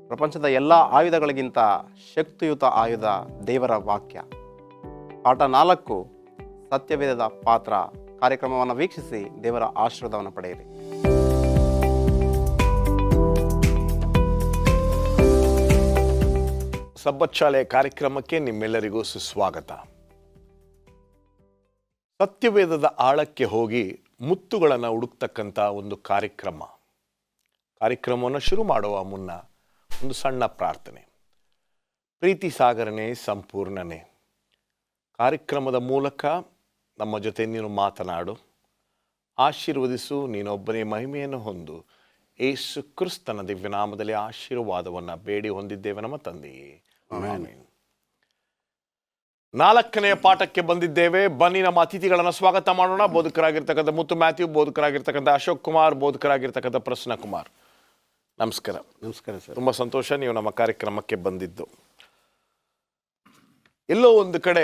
ಪ್ರಪಂಚದ ಎಲ್ಲ ಆಯುಧಗಳಿಗಿಂತ ಶಕ್ತಿಯುತ ಆಯುಧ ದೇವರ ವಾಕ್ಯ. ಪಾಠ 4 ಸತ್ಯವೇದದ ಪಾತ್ರ ಕಾರ್ಯಕ್ರಮವನ್ನು ವೀಕ್ಷಿಸಿ ದೇವರ ಆಶೀರ್ವಾದವನ್ನು ಪಡೆಯಿರಿ. ಸಬ್ಬತ್ ಶಾಲೆಯ ಕಾರ್ಯಕ್ರಮಕ್ಕೆ ನಿಮ್ಮೆಲ್ಲರಿಗೂ ಸುಸ್ವಾಗತ. ಸತ್ಯವೇದದ ಆಳಕ್ಕೆ ಹೋಗಿ ಮುತ್ತುಗಳನ್ನು ಹುಡುಕ್ತಕ್ಕಂಥ ಒಂದು ಕಾರ್ಯಕ್ರಮವನ್ನು ಶುರು ಮಾಡುವ ಮುನ್ನ ಒಂದು ಸಣ್ಣ ಪ್ರಾರ್ಥನೆ. ಪ್ರೀತಿ ಸಾಗರನೇ, ಸಂಪೂರ್ಣನೇ, ಕಾರ್ಯಕ್ರಮದ ಮೂಲಕ ನಮ್ಮ ಜೊತೆ ನೀನು ಮಾತನಾಡು, ಆಶೀರ್ವದಿಸು, ನೀನೊಬ್ಬನೇ ಮಹಿಮೆಯನ್ನು ಹೊಂದು. ಯೇಸು ಕ್ರಿಸ್ತನ ದಿವ್ಯನಾಮದಲ್ಲಿ ಆಶೀರ್ವಾದವನ್ನು ಬೇಡಿ ಹೊಂದಿದ್ದೇವೆ ನಮ್ಮ ತಂದೆಯೇ, ಆಮೆನ್. 4ನೇ ಪಾಠಕ್ಕೆ ಬಂದಿದ್ದೇವೆ. ಬನ್ನಿ ನಮ್ಮ ಅತಿಥಿಗಳನ್ನು ಸ್ವಾಗತ ಮಾಡೋಣ. ಬೋಧಕರಾಗಿರ್ತಕ್ಕಂಥ ಮುತ್ತು ಮ್ಯಾಥ್ಯೂ, ಬೋಧಕರಾಗಿರ್ತಕ್ಕಂಥ ಅಶೋಕ್ ಕುಮಾರ್, ಬೋಧಕರಾಗಿರ್ತಕ್ಕಂಥ ಪ್ರಸನ್ನ ಕುಮಾರ್. ನಮಸ್ಕಾರ. ನಮಸ್ಕಾರ ಸರ್. ತುಂಬ ಸಂತೋಷ ನೀವು ನಮ್ಮ ಕಾರ್ಯಕ್ರಮಕ್ಕೆ ಬಂದಿದ್ದು. ಎಲ್ಲೋ ಒಂದು ಕಡೆ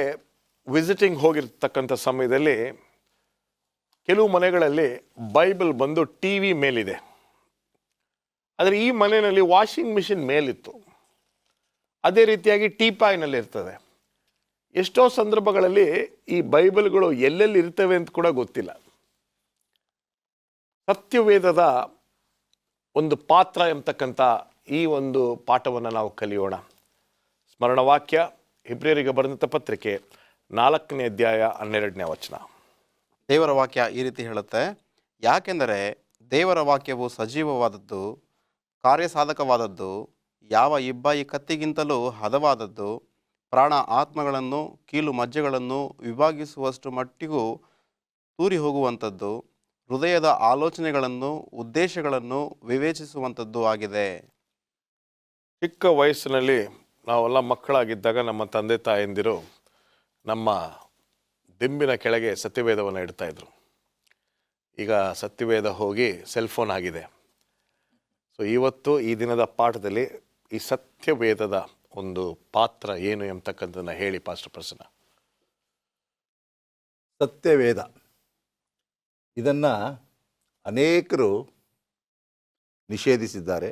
ವಿಸಿಟಿಂಗ್ ಹೋಗಿರ್ತಕ್ಕಂಥ ಸಮಯದಲ್ಲಿ ಕೆಲವು ಮನೆಗಳಲ್ಲಿ ಬೈಬಲ್ ಬಂದು ಟಿ ವಿ ಮೇಲಿದೆ, ಆದರೆ ಈ ಮನೆಯಲ್ಲಿ ವಾಷಿಂಗ್ ಮಿಷಿನ್ ಮೇಲಿತ್ತು. ಅದೇ ರೀತಿಯಾಗಿ ಟೀಪಾಯ್ನಲ್ಲಿ ಇರ್ತದೆ. ಎಷ್ಟೋ ಸಂದರ್ಭಗಳಲ್ಲಿ ಈ ಬೈಬಲ್ಗಳು ಎಲ್ಲೆಲ್ಲಿ ಇರ್ತವೆ ಅಂತ ಕೂಡ ಗೊತ್ತಿಲ್ಲ. ಸತ್ಯವೇದದ ಒಂದು ಪಾತ್ರ ಎಂಬತಕ್ಕಂಥ ಈ ಒಂದು ಪಾಠವನ್ನು ನಾವು ಕಲಿಯೋಣ. ಸ್ಮರಣವಾಕ್ಯ ಇಬ್ರಿಯರಿಗೆ ಬರೆದಂಥ ಪತ್ರಿಕೆ 4ನೇ ಅಧ್ಯಾಯ 12ನೇ ವಚನ. ದೇವರ ವಾಕ್ಯ ಈ ರೀತಿ ಹೇಳುತ್ತೆ, ಯಾಕೆಂದರೆ ದೇವರ ವಾಕ್ಯವು ಸಜೀವವಾದದ್ದು, ಕಾರ್ಯಸಾಧಕವಾದದ್ದು, ಯಾವ ಇಬ್ಬಾಯಿ ಕತ್ತಿಗಿಂತಲೂ ಹದವಾದದ್ದು, ಪ್ರಾಣ ಆತ್ಮಗಳನ್ನು ಕೀಲು ಮಜ್ಜೆಗಳನ್ನು ವಿಭಾಗಿಸುವಷ್ಟು ಮಟ್ಟಿಗೂ ತೂರಿ ಹೋಗುವಂಥದ್ದು, ಹೃದಯದ ಆಲೋಚನೆಗಳನ್ನು ಉದ್ದೇಶಗಳನ್ನು ವಿವೇಚಿಸುವಂಥದ್ದು ಆಗಿದೆ. ಚಿಕ್ಕ ವಯಸ್ಸಿನಲ್ಲಿ ನಾವೆಲ್ಲ ಮಕ್ಕಳಾಗಿದ್ದಾಗ ನಮ್ಮ ತಂದೆ ತಾಯಂದಿರು ನಮ್ಮ ದಿಂಬಿನ ಕೆಳಗೆ ಸತ್ಯವೇದವನ್ನು ಇಡ್ತಾ ಇದ್ರು. ಈಗ ಸತ್ಯವೇದ ಹೋಗಿ ಸೆಲ್ಫೋನ್ ಆಗಿದೆ. ಸೊ ಇವತ್ತು ಈ ದಿನದ ಪಾಠದಲ್ಲಿ ಈ ಸತ್ಯವೇದದ ಒಂದು ಪಾತ್ರ ಏನು ಎಂಬತಕ್ಕಂಥದ್ದನ್ನ ಹೇಳಿ ಪಾಸ್ಟರ್ ಪ್ರಸನ್ನ. ಸತ್ಯವೇದ ಇದನ್ನು ಅನೇಕರು ನಿಷೇಧಿಸಿದ್ದಾರೆ,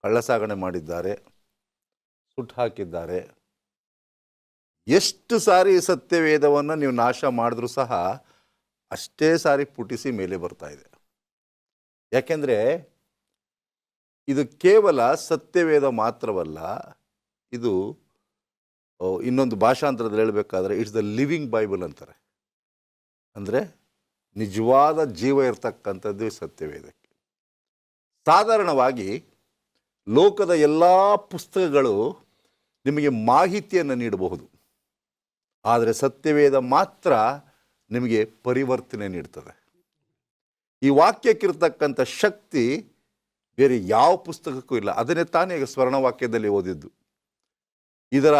ಕಳ್ಳಸಾಗಣೆ ಮಾಡಿದ್ದಾರೆ, ಸುಟ್ಟು ಹಾಕಿದ್ದಾರೆ. ಎಷ್ಟು ಸಾರಿ ಸತ್ಯವೇದವನ್ನು ನೀವು ನಾಶ ಮಾಡಿದ್ರೂ ಸಹ ಅಷ್ಟೇ ಸಾರಿ ಪುಟಿಸಿ ಮೇಲೆ ಬರ್ತಾ ಇದೆ. ಯಾಕೆಂದರೆ ಇದು ಕೇವಲ ಸತ್ಯವೇದ ಮಾತ್ರವಲ್ಲ, ಇದು ಇನ್ನೊಂದು ಭಾಷಾಂತರದಲ್ಲಿ ಹೇಳಬೇಕಾದ್ರೆ ಇಟ್ಸ್ ದ ಲಿವಿಂಗ್ ಬೈಬಲ್ ಅಂತಾರೆ. ಅಂದರೆ ನಿಜವಾದ ಜೀವ ಇರ್ತಕ್ಕಂಥದ್ದು ಸತ್ಯವೇದಕ್ಕೆ. ಸಾಧಾರಣವಾಗಿ ಲೋಕದ ಎಲ್ಲ ಪುಸ್ತಕಗಳು ನಿಮಗೆ ಮಾಹಿತಿಯನ್ನು ನೀಡಬಹುದು, ಆದರೆ ಸತ್ಯವೇದ ಮಾತ್ರ ನಿಮಗೆ ಪರಿವರ್ತನೆ ನೀಡ್ತದೆ. ಈ ವಾಕ್ಯಕ್ಕಿರ್ತಕ್ಕಂಥ ಶಕ್ತಿ ಬೇರೆ ಯಾವ ಪುಸ್ತಕಕ್ಕೂ ಇಲ್ಲ. ಅದನ್ನೇ ತಾನೇ ಸ್ವರ್ಣವಾಕ್ಯದಲ್ಲಿ ಓದಿದ್ದು. ಇದರ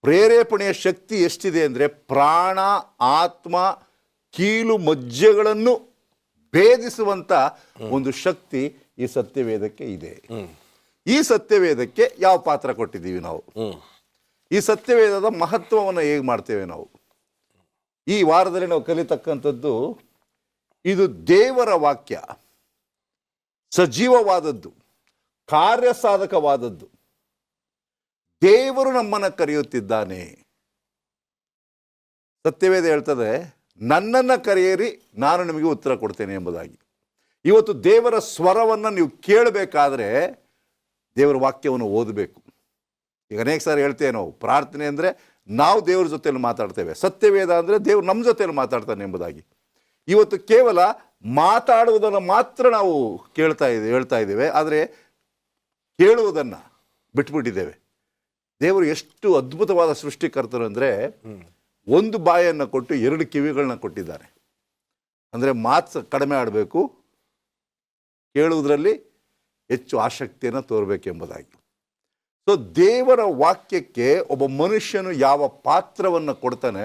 ಪ್ರೇರೇಪಣೆಯ ಶಕ್ತಿ ಎಷ್ಟಿದೆ ಅಂದರೆ ಪ್ರಾಣ ಆತ್ಮ ಕೀಲು ಮಜ್ಜೆಗಳನ್ನು ಭೇದಿಸುವಂಥ ಒಂದು ಶಕ್ತಿ ಈ ಸತ್ಯವೇದಕ್ಕೆ ಇದೆ. ಈ ಸತ್ಯವೇದಕ್ಕೆ ಯಾವ ಪಾತ್ರ ಕೊಟ್ಟಿದ್ದೀವಿ ನಾವು? ಈ ಸತ್ಯವೇದದ ಮಹತ್ವವನ್ನು ಹೇಗೆ ಮಾಡ್ತೇವೆ ನಾವು? ಈ ವಾರದಲ್ಲಿ ನಾವು ಕಲಿತಕ್ಕಂಥದ್ದು, ಇದು ದೇವರ ವಾಕ್ಯ, ಸಜೀವವಾದದ್ದು, ಕಾರ್ಯಸಾಧಕವಾದದ್ದು. ದೇವರು ನಮ್ಮನ್ನು ಕರೆಯುತ್ತಿದ್ದಾನೆ. ಸತ್ಯವೇದ ಹೇಳ್ತದೆ, ನನ್ನನ್ನು ಕರೆಯಿರಿ, ನಾನು ನಿಮಗೆ ಉತ್ತರ ಕೊಡ್ತೇನೆ ಎಂಬುದಾಗಿ. ಇವತ್ತು ದೇವರ ಸ್ವರವನ್ನು ನೀವು ಕೇಳಬೇಕಾದ್ರೆ ದೇವರ ವಾಕ್ಯವನ್ನು ಓದಬೇಕು. ಈಗ ಅನೇಕ ಸಾರಿ ಹೇಳ್ತೇವೆ ನಾವು, ಪ್ರಾರ್ಥನೆ ಅಂದರೆ ನಾವು ದೇವ್ರ ಜೊತೆಯಲ್ಲಿ ಮಾತಾಡ್ತೇವೆ, ಸತ್ಯವೇದ ಅಂದರೆ ದೇವ್ರು ನಮ್ಮ ಜೊತೆಯಲ್ಲಿ ಮಾತಾಡ್ತಾನೆ ಎಂಬುದಾಗಿ. ಇವತ್ತು ಕೇವಲ ಮಾತಾಡುವುದನ್ನು ಮಾತ್ರ ನಾವು ಹೇಳ್ತಾ ಇದ್ದೇವೆ, ಆದರೆ ಕೇಳುವುದನ್ನು ಬಿಟ್ಬಿಟ್ಟಿದ್ದೇವೆ. ದೇವರು ಎಷ್ಟು ಅದ್ಭುತವಾದ ಸೃಷ್ಟಿಕರ್ತರು ಅಂದರೆ, ಒಂದು ಬಾಯನ್ನು ಕೊಟ್ಟು 2 ಕಿವಿಗಳನ್ನ ಕೊಟ್ಟಿದ್ದಾರೆ. ಅಂದರೆ ಮಾತು ಕಡಿಮೆ ಆಡಬೇಕು, ಕೇಳುವುದರಲ್ಲಿ ಹೆಚ್ಚು ಆಸಕ್ತಿಯನ್ನು ತೋರಬೇಕೆಂಬುದಾಗಿ. ಸೊ ದೇವರ ವಾಕ್ಯಕ್ಕೆ ಒಬ್ಬ ಮನುಷ್ಯನು ಯಾವ ಪಾತ್ರವನ್ನು ಕೊಡ್ತಾನೆ,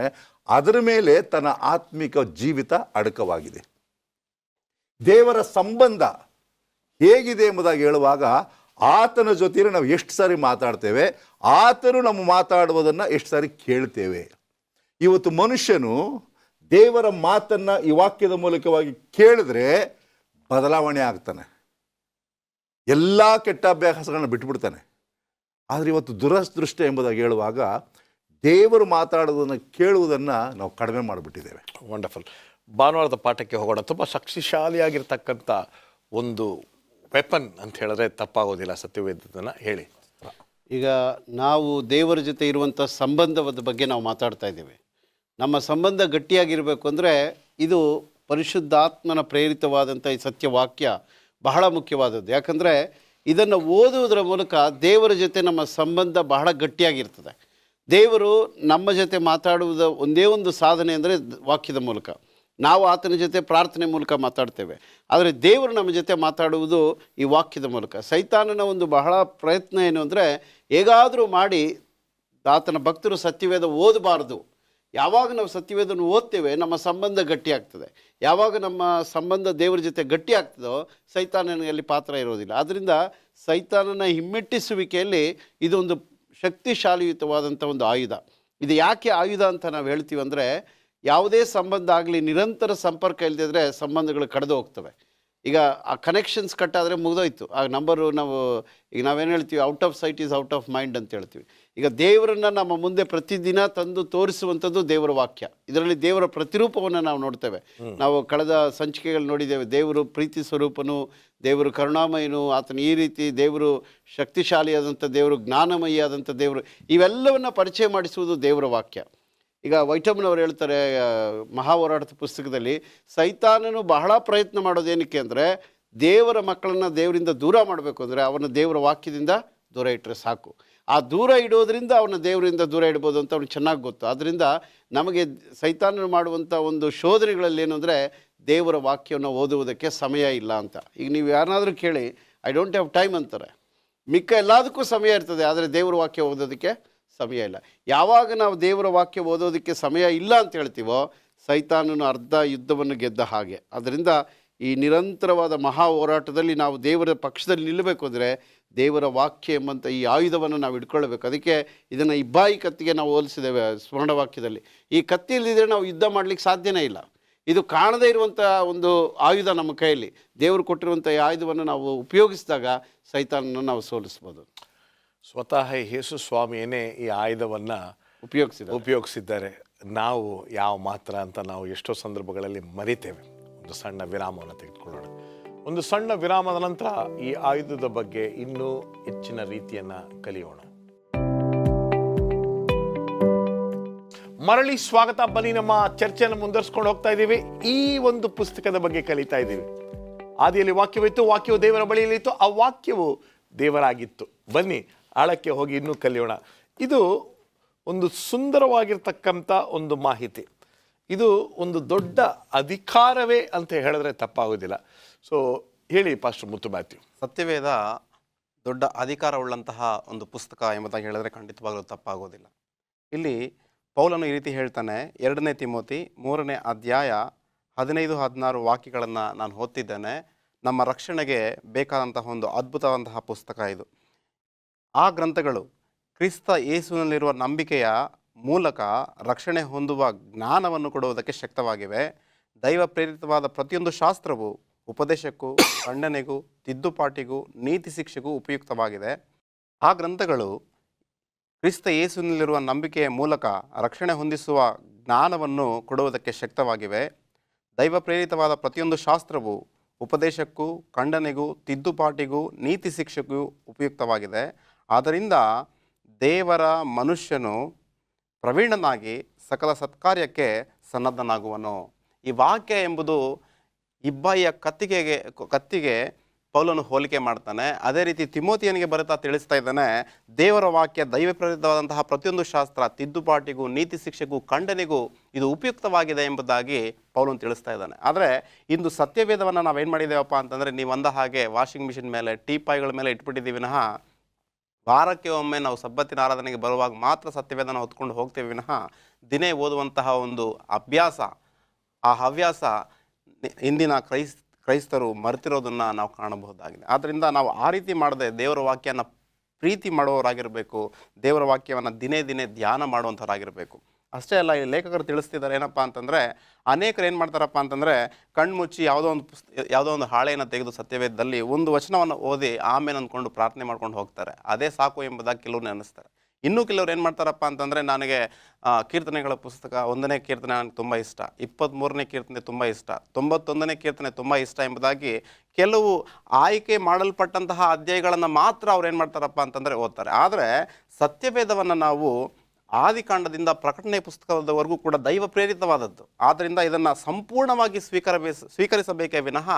ಅದರ ಮೇಲೆ ತನ್ನ ಆತ್ಮಿಕ ಜೀವಿತ ಅಡಕವಾಗಿದೆ. ದೇವರ ಸಂಬಂಧ ಹೇಗಿದೆ ಎಂಬುದಾಗಿ ಹೇಳುವಾಗ, ಆತನ ಜೊತೆಯಲ್ಲಿ ನಾವು ಎಷ್ಟು ಸಾರಿ ಮಾತಾಡ್ತೇವೆ, ಆತನು ನಮ್ಮ ಮಾತಾಡುವುದನ್ನು ಎಷ್ಟು ಸಾರಿ ಕೇಳ್ತೇವೆ. ಇವತ್ತು ಮನುಷ್ಯನು ದೇವರ ಮಾತನ್ನು ಈ ವಾಕ್ಯದ ಮೂಲಕವಾಗಿ ಕೇಳಿದ್ರೆ ಬದಲಾವಣೆ ಆಗ್ತಾನೆ. ಎಲ್ಲ ಕೆಟ್ಟ ಅಭ್ಯಾಸಗಳನ್ನ ಬಿಟ್ಟುಬಿಡ್ತಾನೆ. ಆದರೆ ಇವತ್ತು ದುರದೃಷ್ಟ ಎಂಬುದಾಗಿ ಹೇಳುವಾಗ ದೇವರು ಮಾತಾಡೋದನ್ನು ಕೇಳುವುದನ್ನು ನಾವು ಕಡಿಮೆ ಮಾಡಿಬಿಟ್ಟಿದ್ದೇವೆ. ವಂಡರ್ಫುಲ್. ಭಾನುವಾರದ ಪಾಠಕ್ಕೆ ಹೋಗೋಣ. ತುಂಬ ಶಕ್ತಿಶಾಲಿಯಾಗಿರ್ತಕ್ಕಂಥ ಒಂದು ವೆಪನ್ ಅಂತ ಹೇಳಿದ್ರೆ ತಪ್ಪಾಗೋದಿಲ್ಲ ಸತ್ಯವೇದನ ಹೇಳಿ. ಈಗ ನಾವು ದೇವರ ಜೊತೆ ಇರುವಂಥ ಸಂಬಂಧದ ಬಗ್ಗೆ ನಾವು ಮಾತಾಡ್ತಾ ಇದ್ದೇವೆ. ನಮ್ಮ ಸಂಬಂಧ ಗಟ್ಟಿಯಾಗಿರಬೇಕು ಅಂದರೆ ಇದು ಪರಿಶುದ್ಧಾತ್ಮನ ಪ್ರೇರಿತವಾದಂಥ ಈ ಸತ್ಯವಾಕ್ಯ ಬಹಳ ಮುಖ್ಯವಾದದ್ದು. ಯಾಕಂದರೆ ಇದನ್ನು ಓದುವುದರ ಮೂಲಕ ದೇವರ ಜೊತೆ ನಮ್ಮ ಸಂಬಂಧ ಬಹಳ ಗಟ್ಟಿಯಾಗಿರ್ತದೆ. ದೇವರು ನಮ್ಮ ಜೊತೆ ಮಾತಾಡುವುದ ಒಂದೇ ಒಂದು ಸಾಧನೆ ಅಂದರೆ ವಾಕ್ಯದ ಮೂಲಕ. ನಾವು ಆತನ ಜೊತೆ ಪ್ರಾರ್ಥನೆ ಮೂಲಕ ಮಾತಾಡ್ತೇವೆ, ಆದರೆ ದೇವರು ನಮ್ಮ ಜೊತೆ ಮಾತಾಡುವುದು ಈ ವಾಕ್ಯದ ಮೂಲಕ. ಸೈತಾನನ ಒಂದು ಬಹಳ ಪ್ರಯತ್ನ ಏನು ಅಂದರೆ, ಹೇಗಾದರೂ ಮಾಡಿ ಆತನ ಭಕ್ತರು ಸತ್ಯವೇದ ಓದಬಾರ್ದು. ಯಾವಾಗ ನಾವು ಸತ್ಯವೇದವನ್ನು ಓದ್ತೇವೆ ನಮ್ಮ ಸಂಬಂಧ ಗಟ್ಟಿಯಾಗ್ತದೆ. ಯಾವಾಗ ನಮ್ಮ ಸಂಬಂಧ ದೇವರ ಜೊತೆ ಗಟ್ಟಿ ಆಗ್ತದೋ ಸೈತಾನನಲ್ಲಿ ಪಾತ್ರ ಇರೋದಿಲ್ಲ. ಆದ್ದರಿಂದ ಸೈತಾನನ ಹಿಮ್ಮೆಟ್ಟಿಸುವಿಕೆಯಲ್ಲಿ ಇದೊಂದು ಶಕ್ತಿಶಾಲಿಯುತವಾದಂಥ ಒಂದು ಆಯುಧ. ಇದು ಯಾಕೆ ಆಯುಧ ಅಂತ ನಾವು ಹೇಳ್ತೀವಿ ಅಂದರೆ, ಯಾವುದೇ ಸಂಬಂಧ ಆಗಲಿ ನಿರಂತರ ಸಂಪರ್ಕ ಇಲ್ಲದಿದ್ದರೆ ಸಂಬಂಧಗಳು ಕಳೆದು ಹೋಗ್ತವೆ. ಈಗ ಆ ಕನೆಕ್ಷನ್ಸ್ ಕಟ್ಟಾದರೆ ಮುಗಿದೋಯ್ತು. ಆ ನಂಬರು ನಾವೇನು ಹೇಳ್ತೀವಿ, out off site is out of mind ಅಂತ ಹೇಳ್ತೀವಿ. ಈಗ ದೇವರನ್ನು ನಮ್ಮ ಮುಂದೆ ಪ್ರತಿದಿನ ತಂದು ತೋರಿಸುವಂಥದ್ದು ದೇವರ ವಾಕ್ಯ. ಇದರಲ್ಲಿ ದೇವರ ಪ್ರತಿರೂಪವನ್ನು ನಾವು ನೋಡ್ತೇವೆ. ನಾವು ಕಳೆದ ಸಂಚಿಕೆಗಳು ನೋಡಿದ್ದೇವೆ. ದೇವರು ಪ್ರೀತಿ ಸ್ವರೂಪನು, ದೇವರು ಕರುಣಾಮಯನು, ಆತನ ಈ ರೀತಿ ದೇವರು ಶಕ್ತಿಶಾಲಿಯಾದಂಥ ದೇವರು, ಜ್ಞಾನಮಯಿಯಾದಂಥ ದೇವರು, ಇವೆಲ್ಲವನ್ನು ಪರಿಚಯ ಮಾಡಿಸುವುದು ದೇವರ ವಾಕ್ಯ. ಈಗ ವೈಟಮ್ನವರು ಹೇಳ್ತಾರೆ ಮಹಾ ಹೋರಾಟದ ಪುಸ್ತಕದಲ್ಲಿ, ಸೈತಾನನು ಬಹಳ ಪ್ರಯತ್ನ ಮಾಡೋದೇನಕ್ಕೆ ಅಂದರೆ ದೇವರ ಮಕ್ಕಳನ್ನು ದೇವರಿಂದ ದೂರ ಮಾಡಬೇಕು. ಅಂದರೆ ಅವನ ದೇವರ ವಾಕ್ಯದಿಂದ ದೂರ ಇಟ್ಟರೆ ಸಾಕು. ಆ ದೂರ ಇಡೋದ್ರಿಂದ ಅವನ ದೇವರಿಂದ ದೂರ ಇಡ್ಬೋದು ಅಂತ ಅವ್ನಿಗೆ ಚೆನ್ನಾಗಿ ಗೊತ್ತು. ಆದ್ದರಿಂದ ನಮಗೆ ಸೈತಾನನು ಮಾಡುವಂಥ ಒಂದು ಶೋಧನೆಗಳಲ್ಲಿ ಏನು ಅಂದರೆ, ದೇವರ ವಾಕ್ಯವನ್ನು ಓದುವುದಕ್ಕೆ ಸಮಯ ಇಲ್ಲ ಅಂತ. ಈಗ ನೀವು ಯಾರನ್ನಾದರೂ ಕೇಳಿ ಐ ಡೋಂಟ್ ಹ್ಯಾವ್ ಟೈಮ್ ಅಂತಾರೆ. ಮಿಕ್ಕ ಎಲ್ಲದಕ್ಕೂ ಸಮಯ ಇರ್ತದೆ, ಆದರೆ ದೇವರ ವಾಕ್ಯ ಓದೋದಕ್ಕೆ ಸಮಯ ಇಲ್ಲ. ಯಾವಾಗ ನಾವು ದೇವರ ವಾಕ್ಯ ಓದೋದಕ್ಕೆ ಸಮಯ ಇಲ್ಲ ಅಂತ ಹೇಳ್ತೀವೋ ಸೈತಾನನು ಅರ್ಧ ಯುದ್ಧವನ್ನು ಗೆದ್ದ ಹಾಗೆ. ಅದರಿಂದ ಈ ನಿರಂತರವಾದ ಮಹಾ ಹೋರಾಟದಲ್ಲಿ ನಾವು ದೇವರ ಪಕ್ಷದಲ್ಲಿ ನಿಲ್ಲಬೇಕು ಅಂದರೆ ದೇವರ ವಾಕ್ಯ ಎಂಬಂಥ ಈ ಆಯುಧವನ್ನು ನಾವು ಇಟ್ಕೊಳ್ಬೇಕು. ಅದಕ್ಕೆ ಇದನ್ನು ಇಬ್ಬಾಯಿ ಕತ್ತಿಗೆ ನಾವು ಹೋಲಿಸಿದ್ದೇವೆ ಸ್ವರ್ಣ ವಾಕ್ಯದಲ್ಲಿ. ಈ ಕತ್ತಿ ಇಲ್ಲದಿದ್ದರೆ ನಾವು ಯುದ್ಧ ಮಾಡಲಿಕ್ಕೆ ಸಾಧ್ಯನೇ ಇಲ್ಲ. ಇದು ಕಾಣದೇ ಇರುವಂಥ ಒಂದು ಆಯುಧ ನಮ್ಮ ಕೈಯಲ್ಲಿ. ದೇವರು ಕೊಟ್ಟಿರುವಂಥ ಈ ಆಯುಧವನ್ನು ನಾವು ಉಪಯೋಗಿಸಿದಾಗ ಸೈತಾನನ್ನು ನಾವು ಸೋಲಿಸ್ಬೋದು. ಸ್ವತಃ ಯೇಸು ಸ್ವಾಮಿಯೇ ಈ ಆಯುಧವನ್ನು ಉಪಯೋಗಿಸಿದ್ದಾರೆ. ನಾವು ಯಾವ ಮಾತ್ರ ಅಂತ ನಾವು ಎಷ್ಟೋ ಸಂದರ್ಭಗಳಲ್ಲಿ ಮರಿತೇವೆ. ಒಂದು ಸಣ್ಣ ವಿರಾಮವನ್ನು ತೆಗೆದುಕೊಳ್ಳೋಣ. ಒಂದು ಸಣ್ಣ ವಿರಾಮದ ನಂತರ ಈ ಆಯುಧದ ಬಗ್ಗೆ ಇನ್ನೂ ಹೆಚ್ಚಿನ ರೀತಿಯನ್ನು ಕಲಿಯೋಣ. ಮರಳಿ ಸ್ವಾಗತ. ಬನ್ನಿ, ನಮ್ಮ ಚರ್ಚೆಯನ್ನು ಮುಂದುವರಿಸ್ಕೊಂಡು ಹೋಗ್ತಾ ಇದ್ದೀವಿ. ಈ ಒಂದು ಪುಸ್ತಕದ ಬಗ್ಗೆ ಕಲಿತಾ ಇದ್ದೀವಿ. ಆದಿಯಲ್ಲಿ ವಾಕ್ಯವಿತ್ತು, ವಾಕ್ಯವು ದೇವರ ಬಳಿಯಲ್ಲಿತ್ತು, ಆ ವಾಕ್ಯವು ದೇವರಾಗಿತ್ತು. ಬನ್ನಿ ಆಳಕ್ಕೆ ಹೋಗಿ ಇನ್ನೂ ಕಲಿಯೋಣ. ಇದು ಒಂದು ಸುಂದರವಾಗಿರ್ತಕ್ಕಂಥ ಒಂದು ಮಾಹಿತಿ. ಇದು ಒಂದು ದೊಡ್ಡ ಅಧಿಕಾರವೇ ಅಂತ ಹೇಳಿದ್ರೆ ತಪ್ಪಾಗೋದಿಲ್ಲ. ಸೊ ಹೇಳಿ ಪಾಸ್ಟರ್ ಮುತ್ತು ಮ್ಯಾಥ್ಯೂ. ಸತ್ಯವೇದ ದೊಡ್ಡ ಅಧಿಕಾರವುಳ್ಳಂತಹ ಒಂದು ಪುಸ್ತಕ ಎಂಬುದಾಗಿ ಹೇಳಿದ್ರೆ ಖಂಡಿತವಾಗಲೂ ತಪ್ಪಾಗೋದಿಲ್ಲ. ಇಲ್ಲಿ ಪೌಲನು ಈ ರೀತಿ ಹೇಳ್ತಾನೆ, 2 ತಿಮೋತಿ 3ನೇ ಅಧ್ಯಾಯ 15-16 ವಾಕ್ಯಗಳನ್ನು ನಾನು ಓದ್ತಿದ್ದೇನೆ. ನಮ್ಮ ರಕ್ಷಣೆಗೆ ಬೇಕಾದಂತಹ ಒಂದು ಅದ್ಭುತವಂತಹ ಪುಸ್ತಕ ಇದು. ಆ ಗ್ರಂಥಗಳು ಕ್ರಿಸ್ತ ಯೇಸುವಿನಲ್ಲಿರುವ ನಂಬಿಕೆಯ ಮೂಲಕ ರಕ್ಷಣೆ ಹೊಂದುವ ಜ್ಞಾನವನ್ನು ಕೊಡುವುದಕ್ಕೆ ಶಕ್ತವಾಗಿವೆ. ದೈವ ಪ್ರೇರಿತವಾದ ಪ್ರತಿಯೊಂದು ಶಾಸ್ತ್ರವು ಉಪದೇಶಕ್ಕೂ, ಖಂಡನೆಗೂ, ತಿದ್ದುಪಾಟಿಗೂ, ನೀತಿ ಶಿಕ್ಷೆಗೂ ಉಪಯುಕ್ತವಾಗಿದೆ. ಆ ಗ್ರಂಥಗಳು ಕ್ರಿಸ್ತ ಯೇಸುವಿನಲ್ಲಿರುವ ನಂಬಿಕೆಯ ಮೂಲಕ ರಕ್ಷಣೆ ಹೊಂದಿಸುವ ಜ್ಞಾನವನ್ನು ಕೊಡುವುದಕ್ಕೆ ಶಕ್ತವಾಗಿವೆ. ದೈವ ಪ್ರೇರಿತವಾದ ಪ್ರತಿಯೊಂದು ಶಾಸ್ತ್ರವು ಉಪದೇಶಕ್ಕೂ, ಖಂಡನೆಗೂ, ತಿದ್ದುಪಾಟಿಗೂ, ನೀತಿ ಶಿಕ್ಷೆಗೂ ಉಪಯುಕ್ತವಾಗಿದೆ. ಆದ್ದರಿಂದ ದೇವರ ಮನುಷ್ಯನು ಪ್ರವೀಣನಾಗಿ ಸಕಲ ಸತ್ಕಾರ್ಯಕ್ಕೆ ಸನ್ನದ್ಧನಾಗುವನು. ಈ ವಾಕ್ಯ ಎಂಬುದು ಇಬ್ಬಾಯಿಯ ಕತ್ತಿಗೆ ಪೌಲನು ಹೋಲಿಕೆ ಮಾಡ್ತಾನೆ. ಅದೇ ರೀತಿ ತಿಮೋತಿಯನಿಗೆ ಬರುತ್ತಾ ತಿಳಿಸ್ತಾ ಇದ್ದಾನೆ, ದೇವರ ವಾಕ್ಯ ದೈವಪ್ರೇರಿತವಾದಂತಹ ಪ್ರತಿಯೊಂದು ಶಾಸ್ತ್ರ ತಿದ್ದುಪಾಟಿಗೂ, ನೀತಿ ಶಿಕ್ಷೆಗೂ, ಖಂಡನೆಗೂ ಇದು ಉಪಯುಕ್ತವಾಗಿದೆ ಎಂಬುದಾಗಿ ಪೌಲನು ತಿಳಿಸ್ತಾ ಇದ್ದಾನೆ. ಆದರೆ ಇಂದು ಸತ್ಯವೇದವನ್ನು ನಾವೇನು ಮಾಡಿದ್ದೇವಪ್ಪ ಅಂತಂದರೆ, ನೀವು ಅಂದ ಹಾಗೆ ವಾಷಿಂಗ್ ಮಿಷಿನ್ ಮೇಲೆ, ಟೀಪಾಯಿಗಳ ಮೇಲೆ ಇಟ್ಬಿಟ್ಟಿದ್ದೀವಿ ವಿನಃ ವಾರಕ್ಕೆ ಒಮ್ಮೆ ನಾವು ಸಬ್ಬತ್ತಿನ ಆರಾಧನೆಗೆ ಬರುವಾಗ ಮಾತ್ರ ಸತ್ಯವೇದನ ಹೊತ್ಕೊಂಡು ಹೋಗ್ತೇವೆ ವಿನಃ ದಿನೇ ಓದುವಂತಹ ಒಂದು ಅಭ್ಯಾಸ, ಆ ಹವ್ಯಾಸ ಇಂದಿನ ಕ್ರೈಸ್ತರು ಮರೆತಿರೋದನ್ನು ನಾವು ಕಾಣಬಹುದಾಗಿದೆ. ಆದ್ದರಿಂದ ನಾವು ಆ ರೀತಿ ಮಾಡದೆ ದೇವರ ವಾಕ್ಯನ ಪ್ರೀತಿ ಮಾಡುವವರಾಗಿರಬೇಕು. ದೇವರ ವಾಕ್ಯವನ್ನು ದಿನೇ ದಿನೇ ಧ್ಯಾನ ಮಾಡುವಂಥವರಾಗಿರಬೇಕು. ಅಷ್ಟೇ ಅಲ್ಲ, ಈ ಲೇಖಕರು ತಿಳಿಸ್ತಿದ್ದಾರೆ ಏನಪ್ಪ ಅಂತಂದರೆ, ಅನೇಕರು ಏನು ಮಾಡ್ತಾರಪ್ಪ ಅಂತಂದರೆ, ಕಣ್ಮುಚ್ಚಿ ಯಾವುದೋ ಒಂದು ಹಾಳೆಯನ್ನು ತೆಗೆದು ಸತ್ಯವೇದದಲ್ಲಿ ಒಂದು ವಚನವನ್ನು ಓದಿ ಆಮೇಲೆ ಅಂದ್ಕೊಂಡು ಪ್ರಾರ್ಥನೆ ಮಾಡ್ಕೊಂಡು ಹೋಗ್ತಾರೆ. ಅದೇ ಸಾಕು ಎಂಬುದಾಗಿ ಕೆಲವ್ರು ನೆನೆಸ್ತಾರೆ. ಇನ್ನೂ ಕೆಲವ್ರು ಏನು ಮಾಡ್ತಾರಪ್ಪ ಅಂತಂದರೆ, ನನಗೆ ಕೀರ್ತನೆಗಳ ಪುಸ್ತಕ 1ನೇ ಕೀರ್ತನೆ ನನಗೆ ತುಂಬ ಇಷ್ಟ, 23ನೇ ಕೀರ್ತನೆ ತುಂಬ ಇಷ್ಟ, 91ನೇ ಕೀರ್ತನೆ ತುಂಬ ಇಷ್ಟ ಎಂಬುದಾಗಿ ಕೆಲವು ಆಯ್ಕೆ ಮಾಡಲ್ಪಟ್ಟಂತಹ ಅಧ್ಯಾಯಗಳನ್ನು ಮಾತ್ರ ಅವ್ರು ಏನು ಮಾಡ್ತಾರಪ್ಪ ಅಂತಂದರೆ ಓದ್ತಾರೆ. ಆದರೆ ಸತ್ಯವೇದವನ್ನು ನಾವು ಆದಿಕಾಂಡದಿಂದ ಪ್ರಕಟಣೆ ಪುಸ್ತಕದವರೆಗೂ ಕೂಡ ದೈವ ಪ್ರೇರಿತವಾದದ್ದು. ಆದ್ದರಿಂದ ಇದನ್ನು ಸಂಪೂರ್ಣವಾಗಿ ಸ್ವೀಕರಿಸಬೇಕೇ ವಿನಃ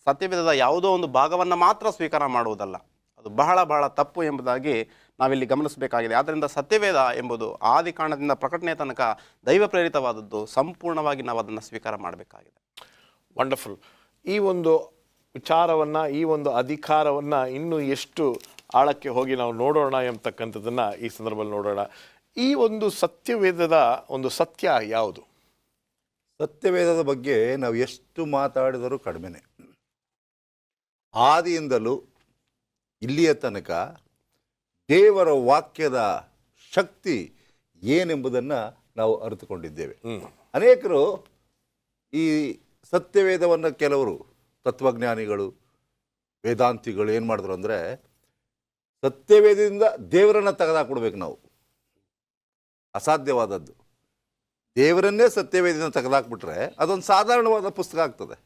ಸತ್ಯವೇದದ ಯಾವುದೋ ಒಂದು ಭಾಗವನ್ನು ಮಾತ್ರ ಸ್ವೀಕಾರ ಮಾಡುವುದಲ್ಲ. ಅದು ಬಹಳ ಬಹಳ ತಪ್ಪು ಎಂಬುದಾಗಿ ನಾವಿಲ್ಲಿ ಗಮನಿಸಬೇಕಾಗಿದೆ. ಆದ್ದರಿಂದ ಸತ್ಯವೇದ ಎಂಬುದು ಆದಿಕಾಂಡದಿಂದ ಪ್ರಕಟಣೆ ತನಕ ದೈವ ಪ್ರೇರಿತವಾದದ್ದು. ಸಂಪೂರ್ಣವಾಗಿ ನಾವು ಅದನ್ನು ಸ್ವೀಕಾರ ಮಾಡಬೇಕಾಗಿದೆ. ವಂಡರ್ಫುಲ್. ಈ ಒಂದು ವಿಚಾರವನ್ನು, ಈ ಒಂದು ಅಧಿಕಾರವನ್ನು ಇನ್ನೂ ಎಷ್ಟು ಆಳಕ್ಕೆ ಹೋಗಿ ನಾವು ನೋಡೋಣ ಎಂಬತಕ್ಕಂಥದ್ದನ್ನು ಈ ಸಂದರ್ಭದಲ್ಲಿ ನೋಡೋಣ. ಈ ಒಂದು ಸತ್ಯವೇದದ ಒಂದು ಸತ್ಯ ಯಾವುದು? ಸತ್ಯವೇದದ ಬಗ್ಗೆ ನಾವು ಎಷ್ಟು ಮಾತಾಡಿದರೂ ಕಡಿಮೆನೆ. ಆದಿಯಿಂದಲೂ ಇಲ್ಲಿಯ ತನಕ ದೇವರ ವಾಕ್ಯದ ಶಕ್ತಿ ಏನೆಂಬುದನ್ನು ನಾವು ಅರಿತುಕೊಂಡಿದ್ದೇವೆ. ಅನೇಕರು ಈ ಸತ್ಯವೇದವನ್ನು, ಕೆಲವರು ತತ್ವಜ್ಞಾನಿಗಳು, ವೇದಾಂತಿಗಳು ಏನು ಮಾಡಿದ್ರು ಅಂದರೆ, ಸತ್ಯವೇದದಿಂದ ದೇವರನ್ನು ತೆಗೆದಾಕ್ಬಿಡ್ಬೇಕು ನಾವು. ಅಸಾಧ್ಯವಾದದ್ದು. ದೇವರನ್ನೇ ಸತ್ಯವೇದದಿಂದ ತೆಗೆದಾಕ್ಬಿಟ್ರೆ ಅದೊಂದು ಸಾಧಾರಣವಾದ ಪುಸ್ತಕ ಆಗ್ತದೆ,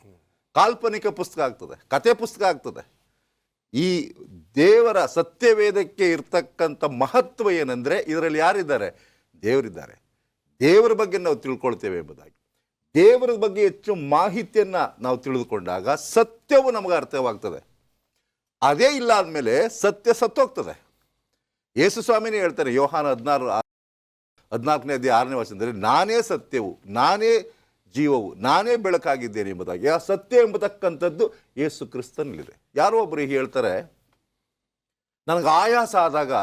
ಕಾಲ್ಪನಿಕ ಪುಸ್ತಕ ಆಗ್ತದೆ, ಕತೆ ಪುಸ್ತಕ ಆಗ್ತದೆ. ಈ ದೇವರ ಸತ್ಯವೇದಕ್ಕೆ ಇರ್ತಕ್ಕಂಥ ಮಹತ್ವ ಏನಂದರೆ, ಇದರಲ್ಲಿ ಯಾರಿದ್ದಾರೆ? ದೇವರಿದ್ದಾರೆ. ದೇವರ ಬಗ್ಗೆ ನಾವು ತಿಳ್ಕೊಳ್ತೇವೆ ಎಂಬುದಾಗಿ. ದೇವರ ಬಗ್ಗೆ ಹೆಚ್ಚು ಮಾಹಿತಿಯನ್ನು ನಾವು ತಿಳಿದುಕೊಂಡಾಗ ಸತ್ಯವು ನಮಗೆ ಅರ್ಥವಾಗ್ತದೆ. ಅದೇ ಇಲ್ಲ ಆದಮೇಲೆ ಸತ್ಯ ಸತ್ತೋಗ್ತದೆ. ಯೇಸು ಸ್ವಾಮಿನೇ ಹೇಳ್ತಾರೆ ಯೋಹಾನ 14ನೇ ಅಧ್ಯಾಯ 6ನೇ ವಚನದಲ್ಲಿ, ನಾನೇ ಸತ್ಯವು, ನಾನೇ ಜೀವವು, ನಾನೇ ಬೆಳಕಾಗಿದ್ದೇನೆ ಎಂಬುದಾಗಿ. ಆ ಸತ್ಯ ಎಂಬತಕ್ಕಂಥದ್ದು ಯೇಸು ಕ್ರಿಸ್ತನಲ್ಲಿದೆ. ಯಾರೋ ಒಬ್ಬರು ಹೇಳ್ತಾರೆ, ನನಗೆ ಆಯಾಸ ಆದಾಗ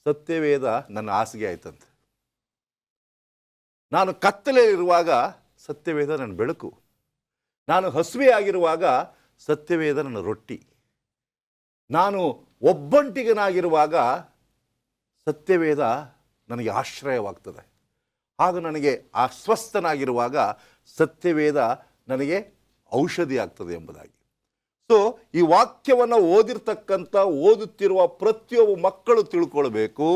ಸತ್ಯವೇದ ನನ್ನ ಹಾಸಿಗೆ ಆಯ್ತಂತೆ, ನಾನು ಕತ್ತಲೆಯಲ್ಲಿರುವಾಗ ಸತ್ಯವೇದ ನನ್ನ ಬೆಳಕು, ನಾನು ಹಸುವೆ ಆಗಿರುವಾಗ ಸತ್ಯವೇದ ನನ್ನ ರೊಟ್ಟಿ, ನಾನು ಒಬ್ಬಂಟಿಗನಾಗಿರುವಾಗ ಸತ್ಯವೇದ ನನಗೆ ಆಶ್ರಯವಾಗ್ತದೆ, ಹಾಗೂ ನನಗೆ ಅಸ್ವಸ್ಥನಾಗಿರುವಾಗ ಸತ್ಯವೇದ ನನಗೆ ಔಷಧಿ ಆಗ್ತದೆ ಎಂಬುದಾಗಿ. ಸೊ ಈ ವಾಕ್ಯವನ್ನು ಓದುತ್ತಿರುವ ಪ್ರತಿಯೊಬ್ಬ ಮಕ್ಕಳು ತಿಳ್ಕೊಳ್ಬೇಕು,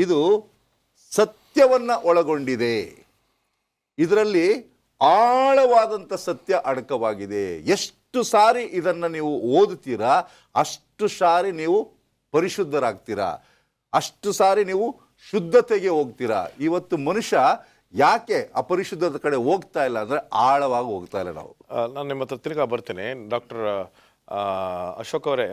ಇದು ಸತ್ಯವನ್ನು ಒಳಗೊಂಡಿದೆ, ಇದರಲ್ಲಿ ಆಳವಾದಂಥ ಸತ್ಯ ಅಡಕವಾಗಿದೆ. ಎಷ್ಟು ಸಾರಿ ಇದನ್ನು ನೀವು ಓದುತ್ತೀರಾ ಅಷ್ಟು ಸಾರಿ ನೀವು ಪರಿಶುದ್ಧರಾಗ್ತೀರಾ, ಅಷ್ಟು ಸಾರಿ ನೀವು ಶುದ್ಧತೆಗೆ ಹೋಗ್ತೀರಾ. ಇವತ್ತು ಮನುಷ್ಯ ಯಾಕೆ ಅಪರಿಶುದ್ಧದ ಕಡೆ ಹೋಗ್ತಾ ಇಲ್ಲ ಅಂದರೆ ಆಳವಾಗಿ ಹೋಗ್ತಾ ಇಲ್ಲ. ನಾನು ನಿಮ್ಮ ಹತ್ರ ತಿರ್ಗಾ ಬರ್ತೇನೆ. ಡಾಕ್ಟರ್ ಅಶೋಕ್ ಅವರೇ,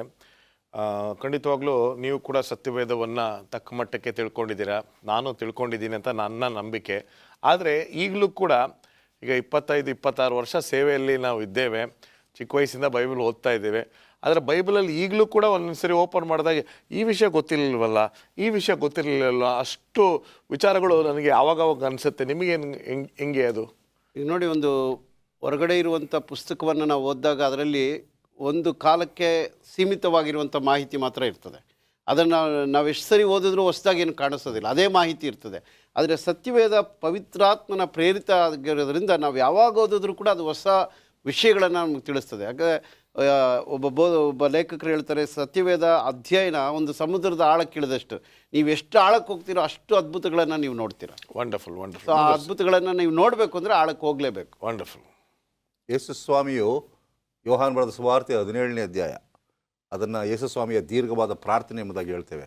ಖಂಡಿತವಾಗ್ಲೂ ನೀವು ಕೂಡ ಸತ್ಯವೇದವನ್ನು ತಕ್ಕ ಮಟ್ಟಕ್ಕೆ ತಿಳ್ಕೊಂಡಿದ್ದೀರಾ, ನಾನು ತಿಳ್ಕೊಂಡಿದ್ದೀನಿ ಅಂತ ನನ್ನ ನಂಬಿಕೆ. ಆದರೆ ಈಗಲೂ ಕೂಡ ಈಗ 25-26 ವರ್ಷ ಸೇವೆಯಲ್ಲಿ ನಾವು ಇದ್ದೇವೆ, ಚಿಕ್ಕ ವಯಸ್ಸಿಂದ ಬೈಬಲ್ ಓದ್ತಾ ಇದ್ದೇವೆ. ಆದರೆ ಬೈಬಲಲ್ಲಿ ಈಗಲೂ ಕೂಡ ಒಂದೊಂದು ಸರಿ ಓಪನ್ ಮಾಡಿದಾಗ ಈ ವಿಷಯ ಗೊತ್ತಿರಲಿಲ್ವಲ್ಲ, ಈ ವಿಷಯ ಗೊತ್ತಿರಲಿಲ್ಲ, ಅಷ್ಟು ವಿಚಾರಗಳು ನನಗೆ ಆವಾಗವಾಗ ಅನಿಸುತ್ತೆ. ನಿಮಗೇನು ಹೆಂಗೆ ಅದು? ಈಗ ನೋಡಿ, ಒಂದು ಹೊರಗಡೆ ಇರುವಂಥ ಪುಸ್ತಕವನ್ನು ನಾವು ಓದಿದಾಗ ಅದರಲ್ಲಿ ಒಂದು ಕಾಲಕ್ಕೆ ಸೀಮಿತವಾಗಿರುವಂಥ ಮಾಹಿತಿ ಮಾತ್ರ ಇರ್ತದೆ. ಅದನ್ನು ನಾವು ಎಷ್ಟು ಸರಿ ಓದಿದ್ರೂ ಹೊಸದಾಗಿ ಏನು ಕಾಣಿಸೋದಿಲ್ಲ, ಅದೇ ಮಾಹಿತಿ ಇರ್ತದೆ. ಆದರೆ ಸತ್ಯವೇದ ಪವಿತ್ರಾತ್ಮನ ಪ್ರೇರಿತ ಆಗಿರೋದ್ರಿಂದ ನಾವು ಯಾವಾಗ ಓದಿದ್ರೂ ಕೂಡ ಅದು ಹೊಸ ವಿಷಯಗಳನ್ನು ನಮ್ಗೆ ತಿಳಿಸ್ತದೆ. ಯಾಕಂದರೆ ಒಬ್ಬ ಲೇಖಕರು ಹೇಳ್ತಾರೆ, ಸತ್ಯವೇದ ಅಧ್ಯಯನ ಒಂದು ಸಮುದ್ರದ ಆಳಕ್ಕೆ ಇಳಿದಷ್ಟು. ನೀವು ಎಷ್ಟು ಆಳಕ್ಕೆ ಹೋಗ್ತೀರೋ ಅಷ್ಟು ಅದ್ಭುತಗಳನ್ನು ನೀವು ನೋಡ್ತೀರಾ. ವಂಡರ್ಫುಲ್. ಸೊ ಆ ಅದ್ಭುತಗಳನ್ನು ನೀವು ನೋಡಬೇಕು ಅಂದರೆ ಆಳಕ್ಕೆ ಹೋಗಲೇಬೇಕು. ವಂಡರ್ಫುಲ್. ಯೇಸು ಸ್ವಾಮಿಯು ಯೋಹಾನ ಬರೆದ ಸುವಾರ್ತೆ 17ನೇ ಅಧ್ಯಾಯ, ಅದನ್ನು ಯೇಸು ಸ್ವಾಮಿಯ ದೀರ್ಘವಾದ ಪ್ರಾರ್ಥನೆ ಎಂಬುದಾಗಿ ಹೇಳ್ತೇವೆ.